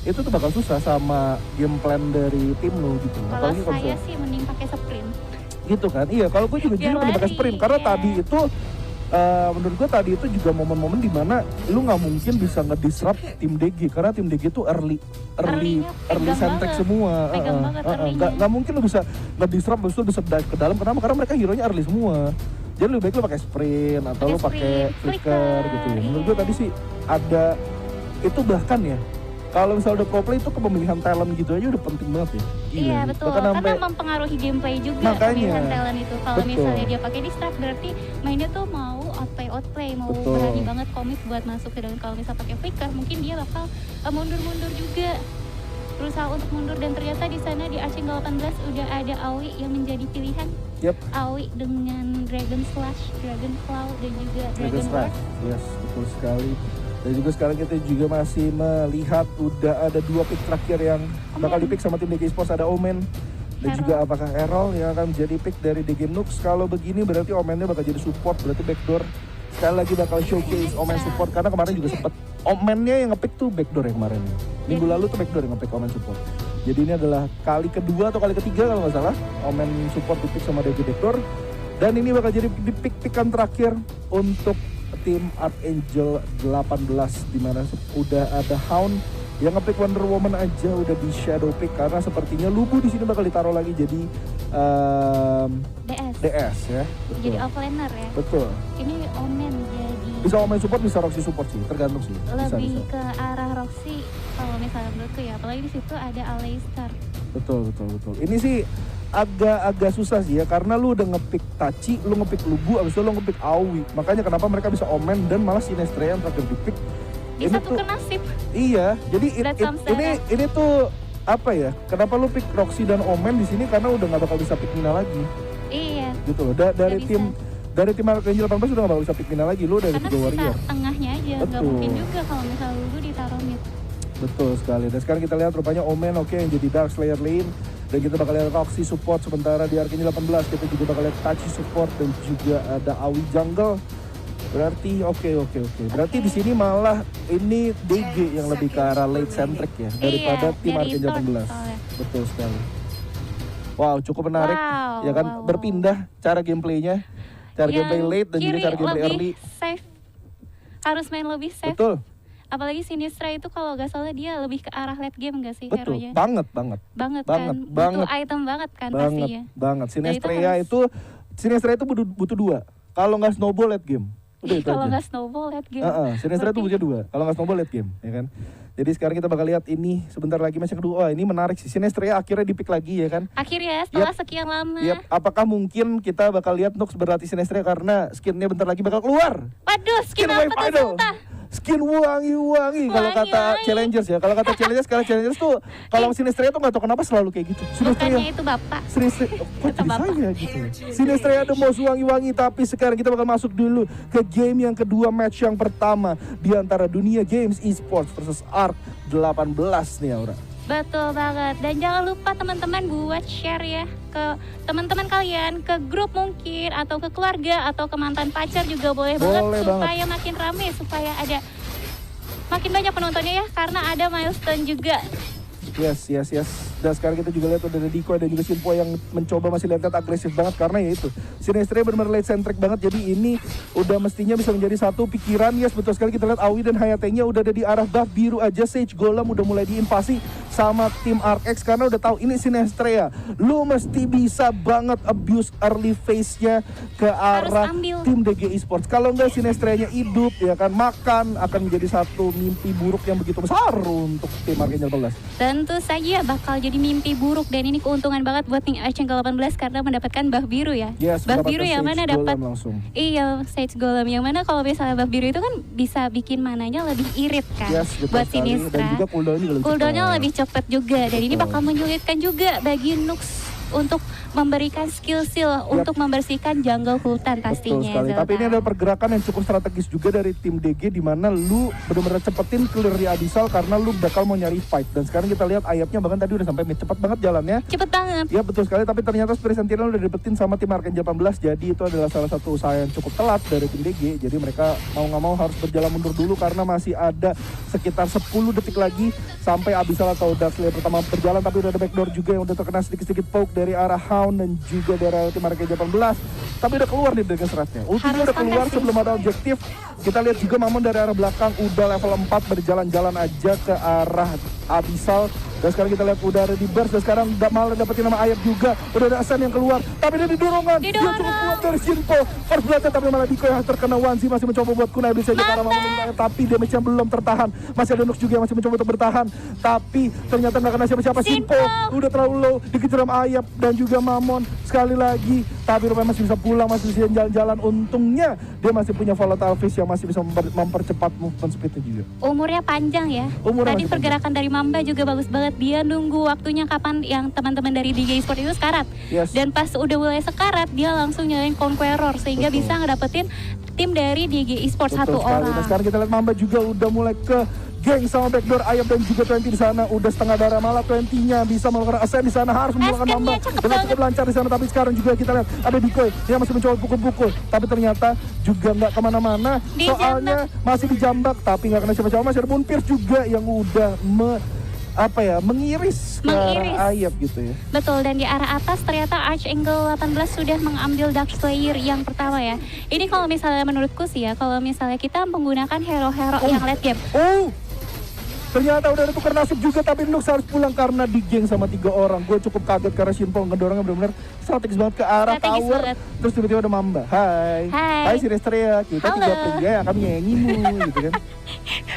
itu tuh bakal susah sama game plan dari tim lu gitu. Kalau Apalagi saya sih mending pakai sprint. gitu kan. Iya, kalau gue juga Biar jujur mending pakai lari, sprint karena iya. tadi itu menurut gue tadi itu juga momen-momen dimana lu nggak mungkin bisa ngedisrupt tim DG karena tim DG itu early Early-nya pegang centric banget. semua. Pegang banget early-nya. Nggak mungkin lu bisa ngedisrupt terus lu bisa dive ke dalam. Kenapa? Karena mereka hero-nya early semua. Jadi lebih baik lu pakai sprint atau lu pakai flicker gitu ya. Menurut gue tadi sih ada itu bahkan ya. Kalau misalnya udah pro play itu kepemilihan talent gitu aja udah penting banget ya. Gila, Iya gitu. betul, Bahkan karena sampai- mempengaruhi gameplay juga Makanya. pemilihan talent itu. Kalau Betul. misalnya dia pakai distract berarti mainnya tuh mau outplay, mau Betul. berani banget komit buat masuk ke dalam. Kalau misalnya pakai flicker mungkin dia bakal mundur-mundur juga, berusaha untuk mundur, dan ternyata di sana di Arching 18 udah ada Aoi yang menjadi pilihan. Yep. Aoi dengan Dragon Slash, Dragon Claw, dan juga Dragon Ward. Yes, betul sekali. Dan juga sekarang kita juga masih melihat udah ada 2 pick terakhir yang bakal dipick sama tim DG Esports, ada Omen dan Errol. juga apakah Errol yang akan menjadi pick dari DG Nux. Kalau begini berarti Omennya bakal jadi support, berarti backdoor sekali lagi bakal showcase Omen support karena kemarin juga sempet Omennya yang ngepick tuh backdoor ya kemarin. Minggu lalu tuh backdoor yang ngepick Omen support. Jadi ini adalah kali kedua atau kali ketiga kalau nggak salah Omen support dipick sama DG backdoor. Dan ini bakal jadi di pick-pickan terakhir untuk tim Archangel 18 di mana udah ada Hound yang ngepick Wonder Woman aja udah di shadow pick karena sepertinya Lubu di sini bakal ditaruh lagi jadi DS ya. Betul. Jadi offlaner ya. Betul. Ini Omen jadi Bisa Omen support, bisa Roxy support sih, tergantung sih. lebih Bisa. ke arah Roxy kalau misalnya menurutku ya, apalagi di situ ada Aleistar. Betul. Ini sih agak susah sih ya karena lu udah ngepick Tachi, lu ngepick Lubu, abis itu lu ngepick Aoi. Makanya kenapa mereka bisa Omen dan malah Sinestrea yang terakhir dipick. Bisa Ini tuh tuker nasib. iya, jadi That's something. ini tuh apa ya? Kenapa lu pick Roxy dan Omen di sini karena udah nggak bakal bisa pick Mina lagi, Iya. gitu loh. Dari Nggak tim Archangel 18 udah nggak bakal bisa pick Mina lagi, lu dari Karena 3 warrior. sisa tengahnya aja, nggak Betul. mungkin juga kalau misalnya lu ditaruh mid. Betul sekali. Dan sekarang kita lihat rupanya Omen oke yang jadi Dark Slayer lane. Dan kita bakal lihat Roxy support, sementara di Arcane 18 kita juga bakal lihat Tachi support dan juga ada Aoi jungle. Berarti oke. Berarti di sini malah ini DG yang lebih ke arah late centric ya daripada tim dari Arcane Thorn 18. soalnya. Betul sekali. Wow, cukup menarik Wow, ya kan, wow. berpindah cara gameplaynya. Cara gameplay late dan juga kiri cara gameplay lebih early. safe. Harus main lebih safe. Betul. Apalagi Sinistra itu kalau nggak salah dia lebih ke arah late game nggak sih Betul. hero-nya? Banget. Banget banget, kan. banget. Butuh item banget kan pastinya. Banget. Dan Sinestrea itu butuh 2. Kalau nggak snowball late game. Udah itu Kalau aja. nggak snowball late game. Sinestrea itu Berarti- butuh 2. Kalau nggak snowball late game, ya kan. Jadi sekarang kita bakal lihat ini sebentar lagi match yang kedua. Wah, ini menarik sih. Sinestrea akhirnya dipick lagi ya kan. Akhirnya setelah sekian lama. Yap, apakah mungkin kita bakal lihat Nux berlatih Sinestrea karena skinnya bentar lagi bakal keluar? Waduh, skin Wave apa tuh Idol. Sulta? Skin wangi-wangi kalau kata Wangi-wangi. challengers ya. Kalau kata challengers tuh kalau Sinestrea tuh nggak tahu kenapa selalu kayak gitu. Sinestrea Bukannya itu bapak. Sinestrea, kok Kata jadi bapak. saya gitu. Sinestrea ada mau wangi-wangi, tapi sekarang kita bakal masuk dulu ke game yang kedua, match yang pertama di antara Dunia Games Esports versus Arc 18 nih Aura. Betul banget. Dan jangan lupa teman-teman buat share ya ke teman-teman kalian, ke grup mungkin, atau ke keluarga, atau ke mantan pacar juga boleh, Boleh banget. Supaya makin rame, supaya ada makin banyak penontonnya ya, karena ada milestone juga. Yes. Dan sekarang kita juga lihat udah ada Diko dan juga Sinpo yang mencoba masih lihat agresif banget karena ya itu Sinestrea benar-benar late centric banget. Jadi ini udah mestinya bisa menjadi satu pikiran. Yes, betul sekali. Kita lihat Aoi dan Hayate-nya udah ada di arah buff biru aja. Sage Golem udah mulai diinvasi sama tim ArcX karena udah tahu ini Sinestrea. Lu mesti bisa banget abuse early phase-nya ke arah ambil. tim DG Esports. Kalau enggak Sinestrea-nya hidup ya kan, makan akan menjadi satu mimpi buruk yang begitu besar untuk tim Arcane 18. Tentu saja bakal jadi mimpi buruk, dan ini keuntungan banget buat tim Archangel 18 karena mendapatkan buff biru ya. Yes, Buff mendapatkan biru yang Sage mana Golem dapat langsung. Iya, Sage Golem yang mana kalau misalnya buff biru itu kan bisa bikin mananya lebih irit kan Yes, betul buat sekali. Dan Sinistra. juga cooldown-nya lebih Cooldownnya cepat. lebih cepet juga, dan ini Betul. bakal menyulitkan juga bagi Nux untuk memberikan skill untuk membersihkan jungle hutan Betul pastinya. sekali. Zelda. Tapi ini adalah pergerakan yang cukup strategis juga dari tim DG, di mana lu benar-benar cepetin clear di Abyssal karena lu bakal mau nyari fight. Dan sekarang kita lihat Ayapnya bahkan tadi udah sampai mid, cepat banget jalannya. Cepet banget. Ya betul sekali, tapi ternyata Spirit Sentinel udah didapetin sama tim Arcane 18. Jadi itu adalah salah satu usaha yang cukup telat dari tim DG. Jadi mereka mau nggak mau harus berjalan mundur dulu karena masih ada sekitar 10 detik lagi sampai Abyssal atau Dark Slayer pertama berjalan. Tapi udah ada backdoor juga yang udah terkena sedikit-sedikit poke dari arah Hound dan juga dari arah tim Arcane 18. Tapi udah keluar nih dengan seratnya. Ultinya udah keluar sebelum ada objektif. Kita lihat juga Mamon dari arah belakang udah level 4 berjalan-jalan aja ke arah Abyssal. Dan sekarang kita lihat udah ada di burst, dan sekarang malah dapetin nama Ayap juga. Udah ada Asan yang keluar, tapi dia didorongan. Dia cukup kuat dari Shinpo. First blood, tapi malah Diko yang terkena. Wanzi masih mencoba buat kunai bisa aja karena Mamon, tapi damage-nya belum tertahan. Masih ada Nux juga yang masih mencoba untuk bertahan, tapi ternyata nggak kena siapa-siapa. Shinpo udah terlalu low, dikejar sama Ayap dan juga Mamon sekali lagi. Tapi rupanya masih bisa pulang, masih bisa jalan-jalan. Untungnya dia masih punya volatile fish yang masih bisa mempercepat movement speed-nya juga. Umurnya panjang ya. Tadi pergerakan dari Mamba juga bagus banget. Dia nunggu waktunya kapan yang teman-teman dari DG Esports itu sekarat. Yes. Dan pas udah mulai sekarat, dia langsung nyalain Conqueror sehingga bisa ngedapetin tim dari DG Esports satu orang. Nah, sekarang kita lihat Mamba juga udah mulai ke geng sama backdoor Ayap dan juga 20 di sana. Udah setengah darah, malah 20-nya bisa melakukan ascent di sana, harus menggunakan Mamba dengan cukup lancar di sana. Tapi sekarang juga kita lihat ada Dikoy yang masih mencoba pukul-pukul, tapi ternyata juga nggak kemana-mana. Soalnya masih dijambak, tapi nggak kena siapa-siapa. Masih ada Moonpierce juga yang udah mengiris ke arah Ayap gitu ya. Betul, dan di arah atas ternyata Archangel 18 sudah mengambil Dark Slayer yang pertama ya. Ini kalau misalnya menurutku sih ya, kalau misalnya kita menggunakan hero-hero yang late game. Ternyata udah ada tukar nasib juga, tapi Nux harus pulang karena digeng sama 3 orang. Gue cukup kaget karena Shinpo ngedorongnya benar-benar strategis banget ke arah tower. Terus tiba-tiba ada Mamba. Hai si Restrea, kita juga pria yang akan menyayangimu gitu kan.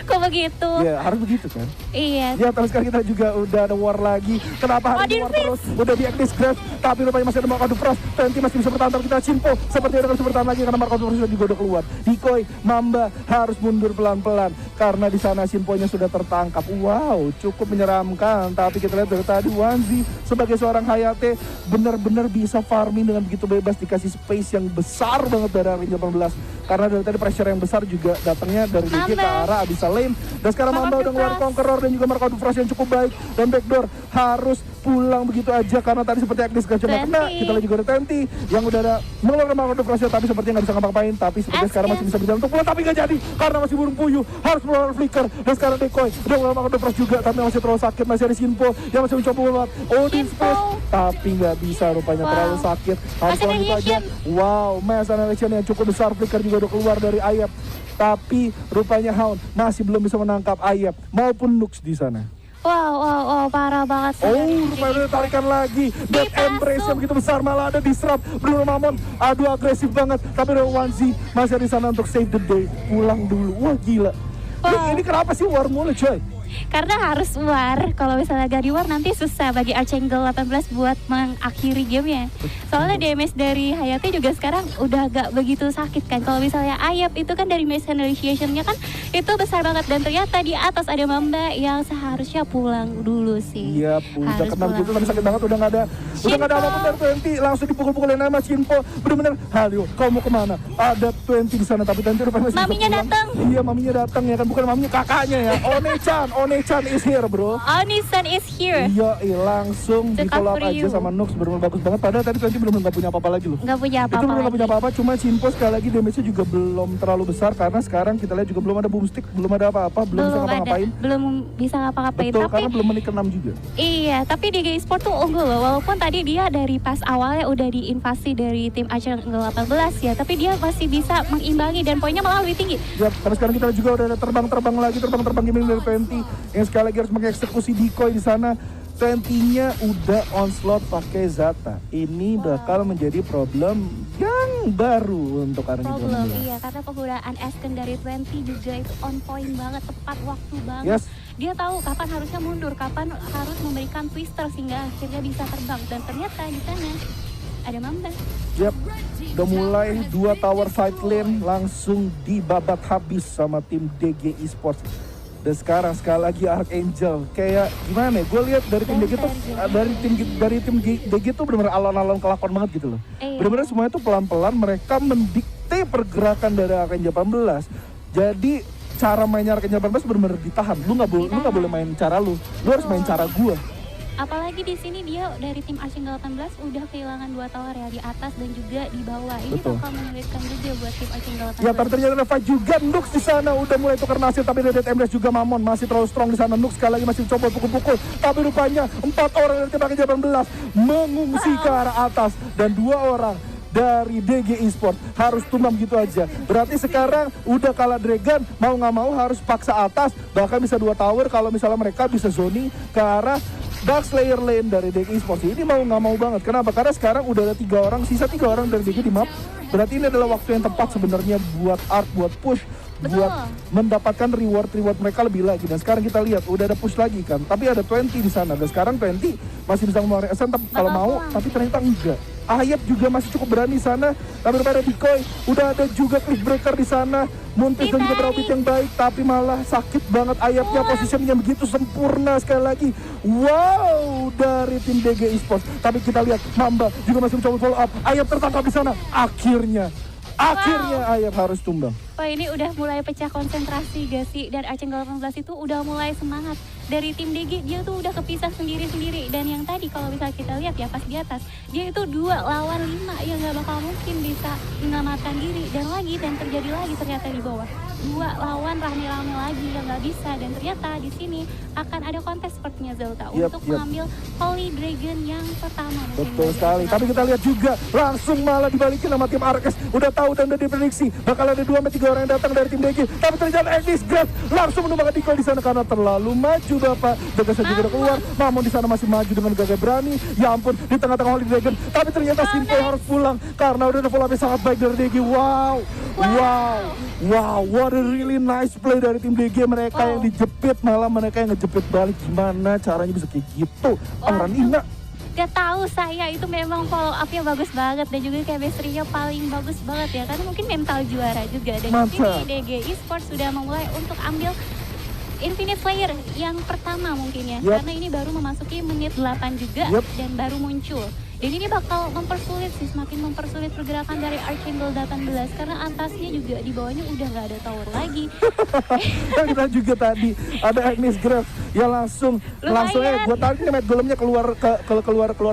Kok begitu? Ya harus begitu kan. Iya. Ya terus sekarang kita juga udah ada war lagi. Kenapa harus war terus? Udah di Agnes Grave, tapi rupanya masih ada Mark of the Frost. Tenti masih bisa bertahan, tapi kita Shinpo seperti ada bisa bertahan lagi karena Mark of the Frost juga udah keluar. Dikoy, Mamba harus mundur pelan-pelan karena di sana Shinpo-nya sudah tertangkap. Wow, cukup menyeramkan. Tapi kita lihat dari tadi Wanzi sebagai seorang Hayate benar-benar bisa farming dengan begitu bebas, dikasih space yang besar banget dari Arcane 18. Karena dari tadi pressure yang besar juga datangnya dari DG ke arah Abyssal Lane. Dan sekarang Mamba udah ngeluarin Conqueror dan juga Mark of the Frost yang cukup baik. Dan backdoor harus pulang begitu aja karena tadi seperti Agnes gak cuma kena. Kita lihat juga ada Tenti yang udah ada mengeluarkan Mark of the Frost, tapi sepertinya gak bisa ngapa-ngapain. Tapi sepertinya sekarang masih bisa berjalan untuk pulang, tapi gak jadi karena masih burung puyuh. Harus mengeluarkan Flicker. Dan sekarang Decoy udah ngeluarin Mark of the Frost juga, tapi masih terlalu sakit. Masih ada Shinpo yang masih mencoba buat Odin Space, tapi gak bisa rupanya, terlalu sakit. Harus pulang gitu aja. Wow, Mass Annihilation yang cukup besar. Flicker juga udah keluar dari Ayap, tapi rupanya Hound masih belum bisa menangkap Ayap maupun Nux di sana. Wow, parah banget. Rupanya udah tarikan lagi. Death Embrace yang begitu besar, malah ada disrupt. Bruno Mamon, aduh agresif banget. Tapi ada Wanzi masih di sana untuk save the day. Pulang dulu, wah gila. Ini kenapa sih war mulu coy? Karena harus war. Kalau misalnya gak di war nanti susah bagi Archangel 18 buat mengakhiri gamenya. Soalnya damage dari Hayate juga sekarang udah gak begitu sakit kan. Kalau misalnya Ayap itu kan dari Mass Annihilation-nya kan itu besar banget. Dan ternyata di atas ada Mamba yang seharusnya pulang dulu sih. Iya, udah kena gitu tapi sakit banget. Udah gak ada apapun dari 20. Langsung dipukul-pukulin sama Shinpo. Bener-bener, Halio kau mau kemana? Ada 20 di sana, tapi 20 rupanya masih maminya datang. Iya, maminya datang ya kan. Bukan maminya, kakaknya ya. One-chan is here bro. Oni-san is here. Iya, langsung di follow up aja sama Nux, bener-bener bagus banget. Padahal tadi 20 belum gak punya apa-apa lagi loh. Gak punya apa-apa. Itu belum gak punya apa-apa, cuma Shinpo sekali lagi damage-nya juga belum terlalu besar. Karena sekarang kita lihat juga belum ada boomstick, belum ada apa-apa, belum bisa ngapa-ngapain. Belum bisa ngapa-ngapain. Betul, tapi, karena belum menit ke-6 juga. Iya, tapi DG Esports tuh unggul loh. Walaupun tadi dia dari pas awalnya udah diinvasi dari tim Archangel 18 ya, tapi dia masih bisa mengimbangi dan poinnya malah lebih tinggi. Ya, karena sekarang kita juga udah ada terbang gaming dari 20 yang sekali lagi harus mengeksekusi Dikoy di sana. 20-nya udah onslaught pakai Zata. Ini bakal menjadi problem yang baru untuk Arcane 18. Iya, karena penggunaan Asken dari 20 juga itu on point banget, tepat waktu banget. Yes. Dia tahu kapan harusnya mundur, kapan harus memberikan twister sehingga akhirnya bisa terbang. Dan ternyata di sana ada Mamba. Yap, udah mulai 2 tower fight lane langsung dibabat habis sama tim DG Esports. Dan sekarang sekali lagi Archangel kayak gimana ya? Gue lihat dari tim DG tuh dari tim DG tuh benar-benar alon-alon kelakuan banget gitu loh. Benar-benar semuanya tuh pelan-pelan mereka mendikte pergerakan dari Archangel 18. Jadi cara mainnya Archangel 18 benar-benar ditahan. Lu nggak boleh main cara lu harus main cara gua. Apalagi di sini dia dari tim Archangel 18 udah kehilangan 2 tower ya, di atas dan juga di bawah. Ini bakal menyulitkan juga buat tim Archangel 18. Ya, tapi ternyata Nova juga Nux di sana udah mulai tukar nasib, tapi dari Emres juga Mamon masih terlalu strong di sana. Nux sekali lagi masih coba pukul-pukul, tapi rupanya 4 orang dari tim Archangel 18 mengungsi ke arah atas dan 2 orang dari DG Esports harus tumbang gitu aja. Berarti sekarang udah kalah Dragon, mau nggak mau harus paksa atas, bahkan bisa 2 tower kalau misalnya mereka bisa zoning ke arah Dark Slayer lane dari DG Esports. Ini mau nggak mau banget. Kenapa? Karena sekarang udah ada 3 orang, sisa 3 orang dari DG di map. Berarti ini adalah waktu yang tepat sebenarnya buat Ark, buat push, buat mendapatkan reward mereka lebih lagi. Dan sekarang kita lihat udah ada push lagi kan, tapi ada 20 di sana. Dan sekarang 20 masih bisa mengeluarkan Ascent kalau mau, tapi ternyata enggak. Ayat juga masih cukup berani di sana, tapi ada Decoy, udah ada juga Cliff Breaker di sana. Muntis dan juga Braubit yang baik, tapi malah sakit banget Ayatnya, posisinya begitu sempurna sekali lagi. Wow, dari tim DG Esports. Tapi kita lihat Mamba juga masih mencoba follow up. Ayat tertangkap di sana. Akhirnya Ayat harus tumbang. Wah, ini udah mulai pecah konsentrasi gak sih? Dan Archangel 18 itu udah mulai semangat. Dari tim DG dia tuh udah kepisah sendiri-sendiri. Dan yang tadi kalau bisa kita lihat ya pas di atas, dia itu 2 lawan 5 yang gak bakal mungkin bisa menyelamatkan diri. Dan terjadi lagi ternyata di bawah. 2 lawan rame-rame lagi yang gak bisa. Dan ternyata di sini akan ada kontes sepertinya Zelta untuk mengambil Holy Dragon yang pertama. Betul sekali. Tapi kita lihat juga langsung malah dibalikin sama tim Arkes. Udah tahu dan udah diprediksi bakal ada 2-3 orang yang datang dari tim DG. Tapi ternyata Agnes Grab langsung menumbangkan Decoy di sana karena terlalu maju Bapak. Degasnya juga udah keluar. Mamon di sana masih maju dengan gagah berani. Ya ampun, di tengah-tengah Holy Dragon. Tapi ternyata Simple harus pulang karena udah ada follow up yang sangat baik dari DG. Wow, what a really nice play dari tim DG. Mereka yang dijepit, malah mereka yang ngejepit balik. Gimana caranya bisa kayak gitu? Ranina. Gak tahu, saya itu memang follow up-nya bagus banget dan juga chemistry-nya paling bagus banget ya, karena mungkin mental juara juga. Dan di sini DG Esports sudah memulai untuk ambil Infinite Slayer yang pertama mungkin ya, karena ini baru memasuki menit 8 juga dan baru muncul. Dan ini bakal mempersulit sih, semakin mempersulit pergerakan dari Archangel 18 karena atasnya juga di bawahnya udah nggak ada tower lagi. Kita juga tadi ada Agnes Graf ya langsung gue tahu nih Matt golemnya keluar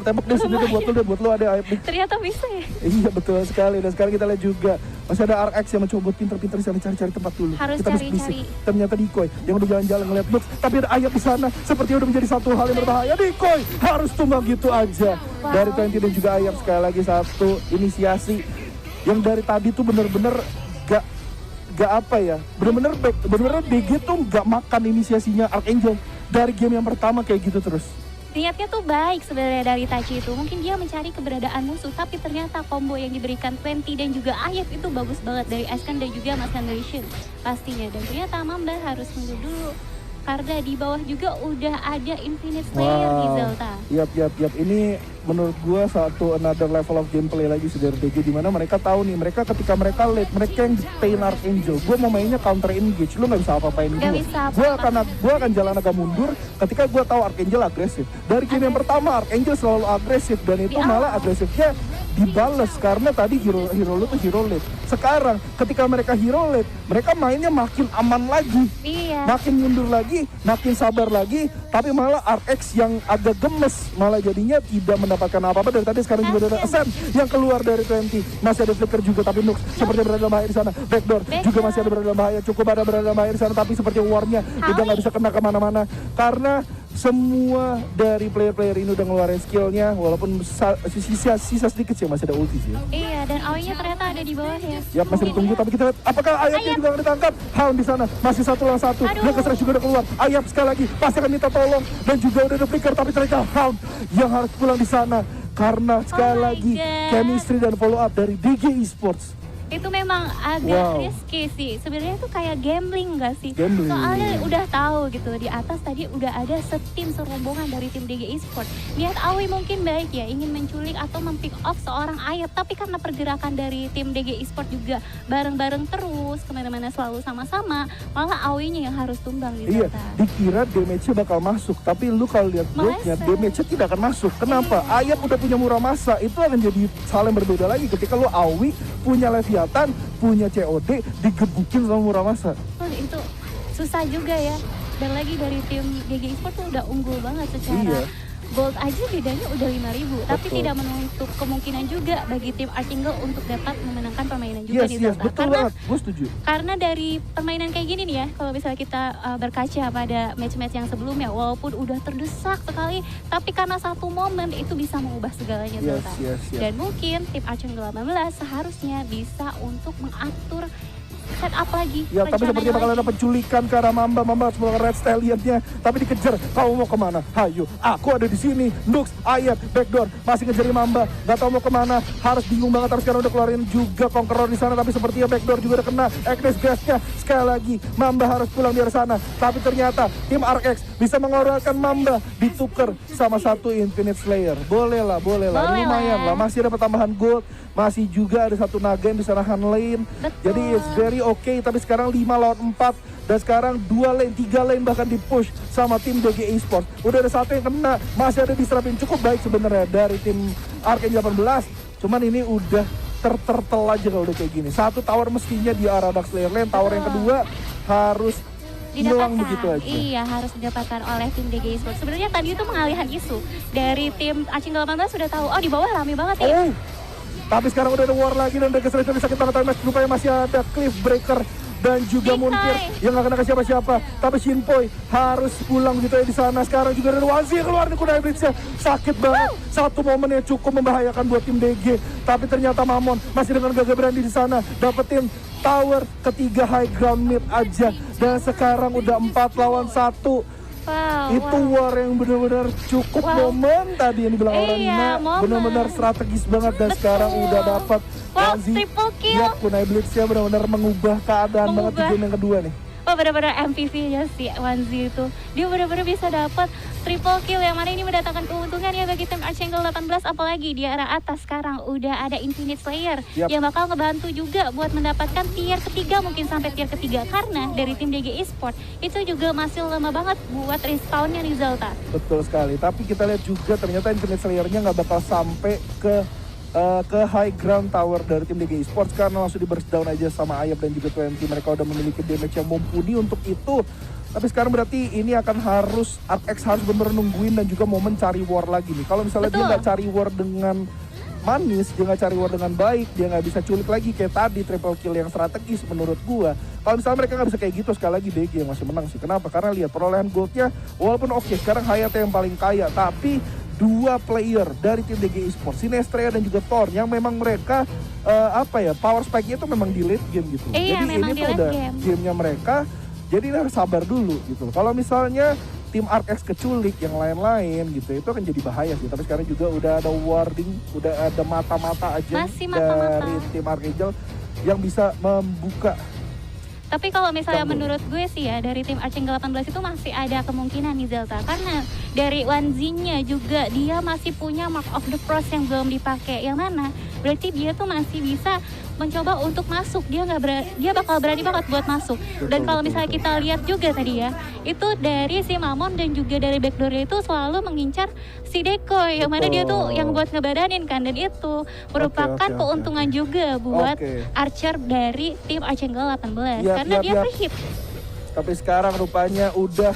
tembok di sini buat lu ada Agnes. Ternyata bisa ya. Iya betul sekali. Dan sekarang kita lihat juga masih ada RX yang mencoba pinter-pinter cari tempat dulu. Harus kita cari. Ternyata Decoy yang udah jalan-jalan ngeliat Nux, tapi ada Ayat di sana seperti udah menjadi satu hal yang berbahaya. Decoy harus tumbang gitu aja. Dari 20 dan juga Ayat sekali lagi satu inisiasi yang dari tadi tuh bener-bener gak apa ya, bener-bener DG tuh gak makan inisiasinya Archangel dari game yang pertama kayak gitu terus. Niatnya tuh baik sebenarnya dari Tachi itu. Mungkin dia mencari keberadaan musuh, tapi ternyata combo yang diberikan 20 dan juga Ayat itu bagus banget dari Asken dan juga Mas Generation pastinya. Dan ternyata Mamba harus mundur dulu karena di bawah juga udah ada Infinite Slayer di Zelta. Yap. Ini menurut gue satu another level of gameplay lagi dari DG, dimana mereka tahu nih, mereka ketika mereka late, mereka yang pain Archangel. Gue mau mainnya counter engage, lu nggak bisa apa-apain gue. Gue akan jalan agak mundur ketika gue tahu Archangel agresif. Dari game yang pertama Archangel selalu agresif dan itu malah agresifnya dibales karena tadi hero lu tuh hero late. Sekarang ketika mereka hero late, mereka mainnya makin aman lagi, makin mundur lagi, makin sabar lagi, tapi malah RX yang agak gemes malah jadinya tidak mendapatkan apa-apa. Dari tadi sekarang juga ada Ascent yang keluar dari 20, masih ada Flicker juga, tapi Nux seperti berada dalam bahaya di sana. Backdoor juga masih ada berada dalam bahaya, cukup ada berada dalam bahaya di sana, tapi seperti warnya udah nggak bisa kena kemana-mana karena semua dari player-player ini udah ngeluarin skillnya, walaupun sisa sedikit sih, masih ada ulti sih. Iya, dan Aoinya ternyata ada di bawah ya. Ya masih ditunggu, tapi kita lihat apakah Ayatnya juga akan ditangkap. Hound di sana masih 1 lawan 1. Dia keserah juga udah keluar. Ayat sekali lagi pasti akan minta tolong dan juga udah ada Flicker, tapi ternyata Hound yang harus pulang di sana karena sekali lagi chemistry dan follow up dari DG Esports Itu memang agak risky sih. Sebenarnya itu kayak gambling nggak sih? Gambling. Soalnya udah tahu gitu di atas tadi udah ada setim serombongan dari tim DG Esport. Niat Awi mungkin baik ya, ingin menculik atau mempick off seorang Ayat, tapi karena pergerakan dari tim DG Esport juga bareng-bareng terus kemana-mana selalu sama-sama, malah Awinya yang harus tumbang di Iya, Zelta. dikira damage-nya bakal masuk, tapi lu kalau lihat goldnya, damage-nya tidak akan masuk. Kenapa? Ayat udah punya murah masa, itu akan jadi hal yang berbeda lagi ketika lu Awi punya Leviathan, punya COD, digebukin sama murah masa. Itu susah juga ya. Dan lagi dari tim DG Esport tuh udah unggul banget secara Iya. gold aja bedanya udah 5.000. Tapi Betul. tidak menutup kemungkinan juga bagi tim Archingle untuk dapat memenangkan permainan juga Yes, di yes, Zelta. betul banget, gue setuju. Karena dari permainan kayak gini nih ya, kalau misalnya kita berkaca pada match-match yang sebelumnya, walaupun udah terdesak sekali, tapi karena satu momen itu bisa mengubah segalanya Yes, Zelta. yes, yes. Dan mungkin tim Archingle 18 seharusnya bisa untuk mengatur set up lagi. Ya, tapi sepertinya bakal ada penculikan ke arah Mamba harus melakukan Red Stallion-nya, tapi dikejar. Kamu mau kemana? Hayo, aku ada di sini. Nux, Ayat, backdoor, masih ngejarin Mamba. Gak tahu mau kemana. Harus bingung banget. Harus sekarang udah keluarin juga Conqueror di sana, tapi sepertinya backdoor juga udah kena. Agnes gasnya sekali lagi. Mamba harus pulang dari sana. Tapi ternyata tim RX bisa mengeluarkan Mamba, ditukar sama satu Infinite Slayer. Boleh lah. Boleh Lumayan lah. lah. Masih ada tambahan gold. Masih juga ada satu naga yang bisa nahan lane. Betul. Jadi it's very okay, tapi sekarang 5 lawan 4 dan sekarang 2 lane, 3 lane bahkan di-push sama tim DG Esports. Udah ada satu yang kena, masih ada disrupin cukup baik sebenarnya dari tim Arcane 18. Cuman ini udah tertel aja kalau udah kayak gini. Satu tower mestinya di arah Dark Slayer lane, tower yang kedua harus hilang begitu aja. Iya, harus didapatkan oleh tim DG Esports. Sebenarnya tadi itu mengalihkan isu dari tim Archingle 18 sudah tahu, oh di bawah rame banget nih. Oh, tapi sekarang udah ada war lagi dan Dark Slayer sakit banget. Tapi rupanya masih ada Cliff Breaker dan juga Muntir yang gak kena ke siapa-siapa. Tapi Shinpoi harus pulang gitu ya di sana. Sekarang juga ada Wanzi yang keluar nih, Kunai Blitz-nya sakit banget. Satu momen yang cukup membahayakan buat tim DG. Tapi ternyata Mamon masih dengan gagah berani di sana dapetin tower ketiga high ground mid aja. Dan sekarang udah 4 lawan 1. Itu war yang benar-benar cukup momen tadi yang dibilang orang Nina. Benar-benar strategis banget dan sekarang udah dapat Wanzi. Triple kill. Lihat Kunai Blitz-nya benar-benar mengubah keadaan banget di game yang kedua nih. Oh, benar-benar MVP-nya si Wanzi itu. Dia benar-benar bisa dapat triple kill yang mana ini mendatangkan keuntungan ya bagi tim Archingle 18, apalagi di arah atas sekarang udah ada Infinite Slayer yang bakal ngebantu juga buat mendapatkan tier ketiga, mungkin sampai tier ketiga, karena dari tim DG Esport itu juga masih lama banget buat respawnnya di Zelta. Betul sekali, tapi kita lihat juga ternyata Infinite Slayer-nya nggak bakal sampai ke high ground tower dari tim DG Esports karena langsung di burst down aja sama Ayab dan juga 20. Mereka udah memiliki damage yang mumpuni untuk itu. Tapi sekarang berarti ini akan harus RX harus bener nungguin dan juga momen cari war lagi nih. Kalau misalnya dia nggak cari war dengan manis, dia nggak cari war dengan baik, dia nggak bisa culik lagi kayak tadi triple kill yang strategis menurut gua. Kalau misalnya mereka nggak bisa kayak gitu, sekali lagi DG yang masih menang sih. Kenapa? Karena lihat perolehan goldnya walaupun oke, sekarang Hayate yang paling kaya, tapi dua player dari tim DG Esports, Sinestrea dan juga Thor, yang memang mereka power spike-nya itu memang di late game gitu. Iya, jadi ini tuh udah game-nya mereka, jadi ini harus sabar dulu gitu. Kalau misalnya tim RX keculik yang lain-lain gitu, itu akan jadi bahaya sih. Tapi sekarang juga udah ada warding, udah ada mata-mata aja dari tim Archangel yang bisa membuka. Tapi kalau misalnya menurut gue sih ya, dari tim Archingle 18 itu masih ada kemungkinan di Zelta. Karena dari Wanzi-nya juga dia masih punya Mark of the Frost yang belum dipakai. Yang mana berarti dia tuh masih bisa mencoba untuk masuk. Dia bakal berani banget buat masuk. Dan kalau misalnya kita lihat juga tadi ya, itu dari si Mamon dan juga dari backdoor itu selalu mengincar si Decoy. Yang mana dia tuh yang buat ngebadanin kan. Dan itu merupakan keuntungan juga buat Archer dari tim Archingle 18. Karena dia free hit. Tapi sekarang rupanya udah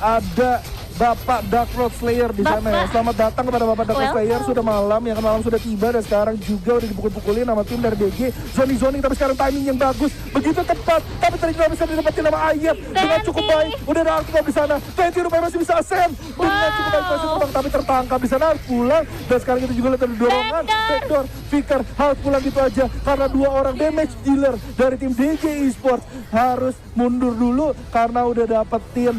ada Bapak Dark Lord Slayer di sana ya. Selamat datang kepada Bapak Dark Lord Slayer. Sudah malam, yang malam sudah tiba dan sekarang juga udah dipukul-pukulin sama tim dari DG. Zoning, tapi sekarang timing yang bagus, begitu tepat. Tapi ternyata bisa didapetin sama Ayat dengan cukup baik. Udah ada Arctic di sana. 20 rupanya masih bisa ascend dengan cukup baik, masih terbang, tapi tertangkap di sana, harus pulang. Dan sekarang kita juga lihat ada dorongan. Backdoor, Vicker harus pulang gitu aja karena dua orang damage dealer dari tim DG Esports harus mundur dulu karena udah dapetin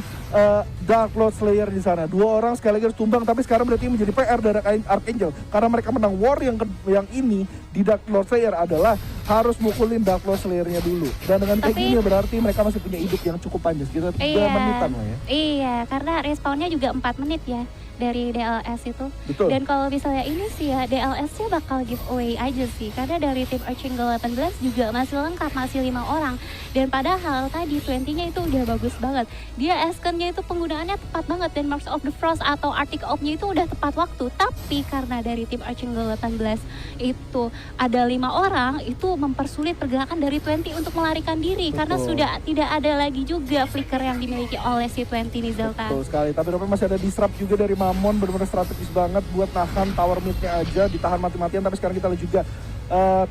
Dark Lord Slayer di sana. Dua orang sekali lagi harus tumbang, tapi sekarang berarti menjadi PR dari Archangel karena mereka menang war yang ini di Dark Lord Slayer adalah harus mukulin Dark Lord Slayer-nya dulu. Dan dengan kayak gini berarti mereka masih punya hidup yang cukup panjang, sekitar 3 menitan lah ya. Iya, karena respawnnya juga 4 menit ya dari DLS itu. Betul. Dan kalau misalnya ini sih ya DLS-nya bakal giveaway aja sih, karena dari tim Archangel 18 juga masih lengkap, masih 5 orang. Dan padahal tadi 20-nya itu udah bagus banget. Dia Asken-nya itu penggunaannya tepat banget, dan Marks of the Frost atau Arctic Orb-nya itu udah tepat waktu. Tapi karena dari tim Archangel 18 itu ada 5 orang, itu mempersulit pergerakan dari 20 untuk melarikan diri. Betul. Karena sudah tidak ada lagi juga flicker yang dimiliki oleh si 20 nih Zelta. Betul sekali, tapi rupanya masih ada disrupt juga dari Mamon, benar-benar strategis banget buat nahan tower mid-nya aja, ditahan mati-matian. Tapi sekarang kita lihat juga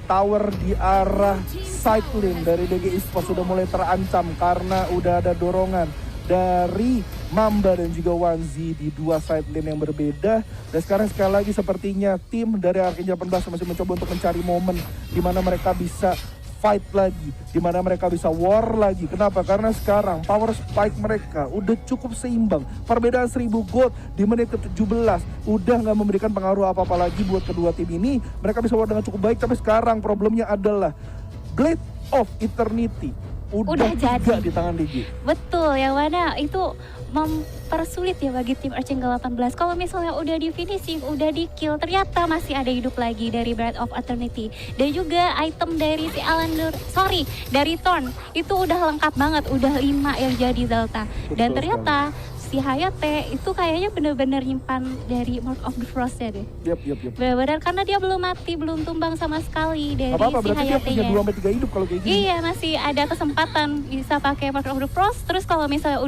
tower di arah side lane dari DG Esports sudah mulai terancam karena udah ada dorongan dari Mamba dan juga Wanzi di 2 side lane yang berbeda. Dan sekarang sekali lagi sepertinya tim dari Arcangel 18 masih mencoba untuk mencari momen di mana mereka bisa fight lagi, di mana mereka bisa war lagi. Kenapa? Karena sekarang power spike mereka udah cukup seimbang. Perbedaan 1000 gold di menit ke-17 udah nggak memberikan pengaruh apa-apa lagi buat kedua tim ini. Mereka bisa war dengan cukup baik, tapi sekarang problemnya adalah Blade of Eternity udah jadi di tangan DG. Betul, yang mana itu mempersulit ya bagi tim Archangel 18. Kalau misalnya udah di finishing, udah di kill, ternyata masih ada hidup lagi dari Blade of Eternity. Dan juga item dari si dari Thorn itu udah lengkap banget, udah 5 yang jadi Zelta. Dan ternyata si Hayate itu kayaknya bener-bener nyimpan dari Mark of the Frost ya deh. Yep. Bener-bener karena dia belum mati, belum tumbang sama sekali dari apa-apa, si berarti Hayate-nya. dia punya 2-3 hidup kalau kayak gini. Iya, masih ada kesempatan bisa pakai Mark of the Frost. Terus kalau misalnya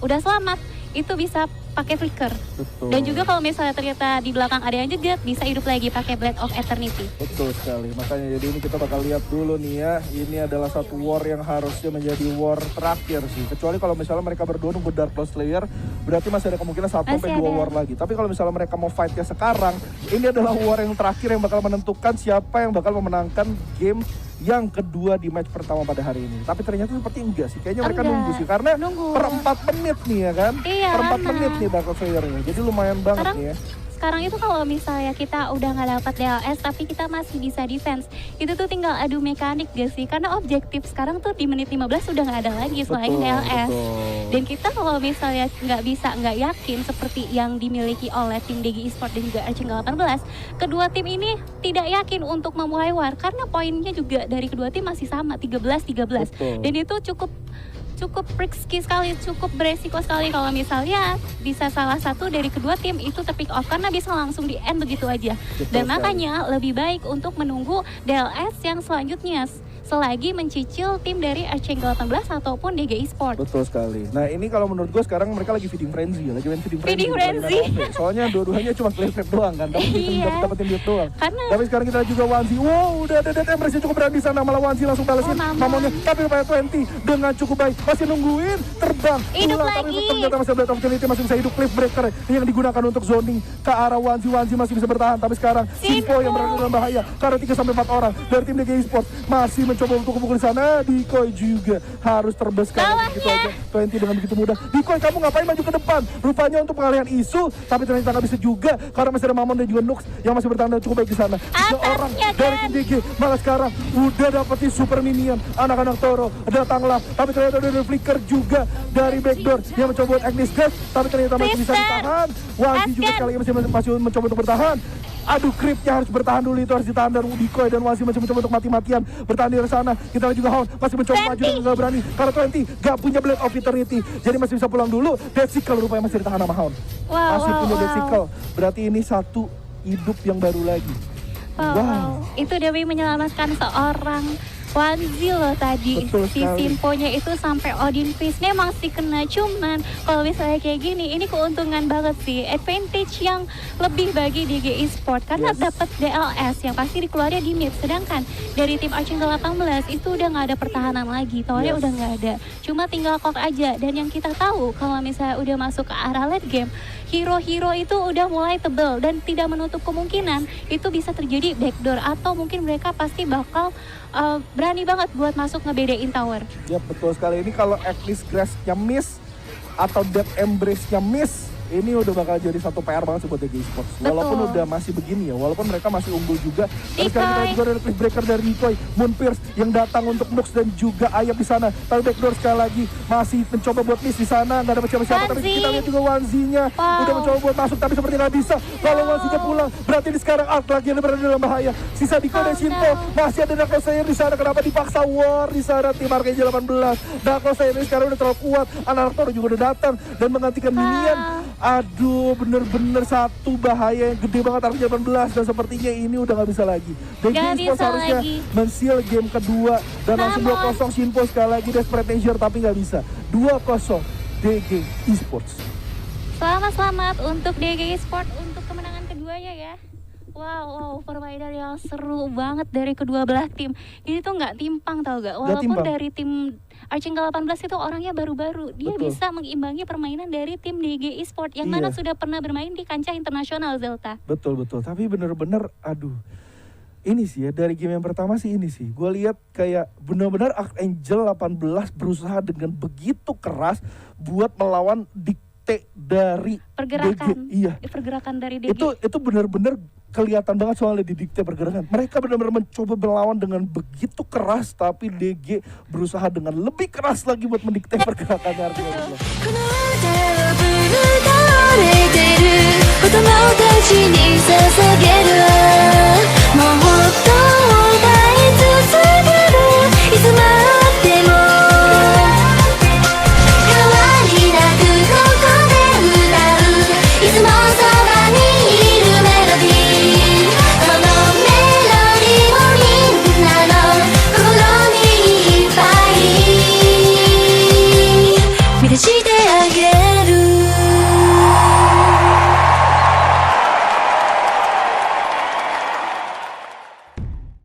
udah selamat, itu bisa pakai flicker. Betul. Dan juga kalau misalnya ternyata di belakang ada yang jegat, bisa hidup lagi pakai Blade of Eternity. Betul sekali, makanya jadi ini kita bakal lihat dulu nih ya. Ini adalah satu war yang harusnya menjadi war terakhir sih. Kecuali kalau misalnya mereka berdua nunggu Dark Lord Slayer, berarti masih ada kemungkinan 1-2 war lagi. Tapi kalau misalnya mereka mau fightnya sekarang, ini adalah war yang terakhir yang bakal menentukan siapa yang bakal memenangkan game yang kedua di match pertama pada hari ini. Tapi ternyata seperti enggak sih, kayaknya mereka nunggu sih. Karena per 4 menit nih ya kan. Iya, per 4 menit nih Dark Lord Slayer-nya. Jadi lumayan banget nih ya. Sekarang itu kalau misalnya kita udah nggak dapat DLS tapi kita masih bisa defense, itu tuh tinggal adu mekanik gak sih? Karena objektif sekarang tuh di menit 15 udah nggak ada lagi selain DLS. Dan kita kalau misalnya nggak yakin seperti yang dimiliki oleh tim DG Esports dan juga Archangel 18, kedua tim ini tidak yakin untuk memulai war karena poinnya juga dari kedua tim masih sama 13-13. Dan itu cukup risky sekali, cukup beresiko sekali kalau misalnya bisa salah satu dari kedua tim itu terpick off karena bisa langsung di end begitu aja. Dan makanya lebih baik untuk menunggu DLS yang selanjutnya selagi mencicil tim dari Archangel 18 ataupun DG Esports. Betul sekali. Nah ini kalau menurut gue sekarang mereka lagi feeding frenzy ya, lagi main feeding frenzy. Soalnya dua-duanya cuma clap doang kan, dapetin duit doang. Karena tapi sekarang kita juga Wanzi, wow udah ada Dead Embrace cukup berani di sana, malah Wanzi langsung balesin Mamonnya. Tapi upaya 20 dengan cukup baik, masih nungguin terbang hidup ulang, lagi. tapi ternyata masih Blade of Eternity masih bisa hidup. Cliff Breaker yang digunakan untuk zoning ke arah Wanzi masih bisa bertahan, tapi sekarang Simpo yang berada dalam bahaya karena 3-4 orang dari tim DG Esports masih mencoba untuk pukul di sana. Decoy juga harus terbesar begitu aja. 20 dengan begitu mudah. Decoy, kamu ngapain maju ke depan? Rupanya untuk pengalihan isu, tapi ternyata nggak bisa juga karena masih ada Mamon dan juga Nux yang masih bertahan cukup baik di sana. 3 orang dari tim DG malah sekarang udah dapetin super minion. Anak-anak Toro datanglah, tapi ternyata ada flicker juga dari backdoor yang mencoba buat Agnes Gas, tapi ternyata masih bisa ditahan. Wanzi juga sekali lagi masih mencoba untuk bertahan. Aduh, creepnya harus bertahan dulu, itu harus ditahan dari Decoy dan Wanzi masih mencoba untuk mati-matian bertahan di sana. Kita lihat juga Hound masih mencoba maju dan gak berani karena 20 gak punya Blade of Eternity, jadi masih bisa pulang dulu. Dead Sickle rupanya masih ditahan sama Hound. Masih punya Dead Sickle, berarti ini satu hidup yang baru lagi. Wow. Itu demi menyelamatkan seorang Wanzi loh tadi. Si Simponya itu sampai Odin Fist memang sih kena, cuman kalau misalnya kayak gini ini keuntungan banget sih, advantage yang lebih bagi DG Esports karena dapat DLS yang pasti dikeluarnya di mid, sedangkan dari tim Archangel 18 itu udah nggak ada pertahanan lagi, towernya udah nggak ada, cuma tinggal kok aja. Dan yang kita tahu kalau misalnya udah masuk ke arah late game, hero-hero itu udah mulai tebel dan tidak menutup kemungkinan itu bisa terjadi backdoor atau mungkin mereka pasti bakal berani banget buat masuk ngebedain tower. Ya betul sekali, ini kalau Agnes Grass-nya miss atau Dead Embrace-nya miss, ini udah bakal jadi satu PR banget sih buat DG Esports. Walaupun Betul. udah masih begini ya, walaupun mereka masih unggul juga. Tapi sekarang kita Decoy. juga ada cliff breaker dari Decoy, Moon Pierce yang datang untuk Nux dan juga Ayap di sana. Tapi backdoor sekali lagi masih mencoba buat miss di sana, nggak ada siapa-siapa. Tapi Wanzi. kita lihat juga Wanzi-nya Wow. udah mencoba buat masuk, tapi seperti nggak bisa. Kalau Wanzi-nya pulang, berarti ini sekarang Ark lagi yang berada dalam bahaya. Sisa Diko dan Oh, Shinpo, no. masih ada Dark Slayer di sana. Kenapa dipaksa war di sana tim Arcade 18? Dark Slayer ini sekarang udah terlalu kuat. Anartor juga udah datang dan menggantikan minion. Aduh, bener-bener satu bahaya yang gede banget Arcade 18 dan sepertinya ini udah nggak bisa lagi. DG Nggak Esports bisa harusnya lagi. men-seal game kedua dan langsung Namun. 2-0 Shinpo sekali lagi Desperate Measure, tapi nggak bisa. 2-0 DG Esports. Selamat untuk DG Esports untuk kemenangan keduanya ya. Wow, permainan yang seru banget dari kedua belah tim. Ini tuh nggak timpang tau gak? Walaupun timpang. dari tim Archangle 18 itu orangnya baru-baru, dia Betul. bisa mengimbangi permainan dari tim DG Esports yang mana Iya. sudah pernah bermain di kancah internasional, Zelta. Betul, tapi bener-bener aduh. Ini sih ya, dari game yang pertama sih ini sih. Gue lihat kayak benar-benar Archangel 18 berusaha dengan begitu keras buat melawan dikte dari Pergerakan. DG. Iya. Pergerakan dari DG. Itu benar-benar kelihatan banget soalnya di dikte pergerakan. Mereka benar-benar mencoba melawan dengan begitu keras, tapi DG berusaha dengan lebih keras lagi buat mendikte pergerakan Archangel. この手を振る倒れてる子供たちに捧げる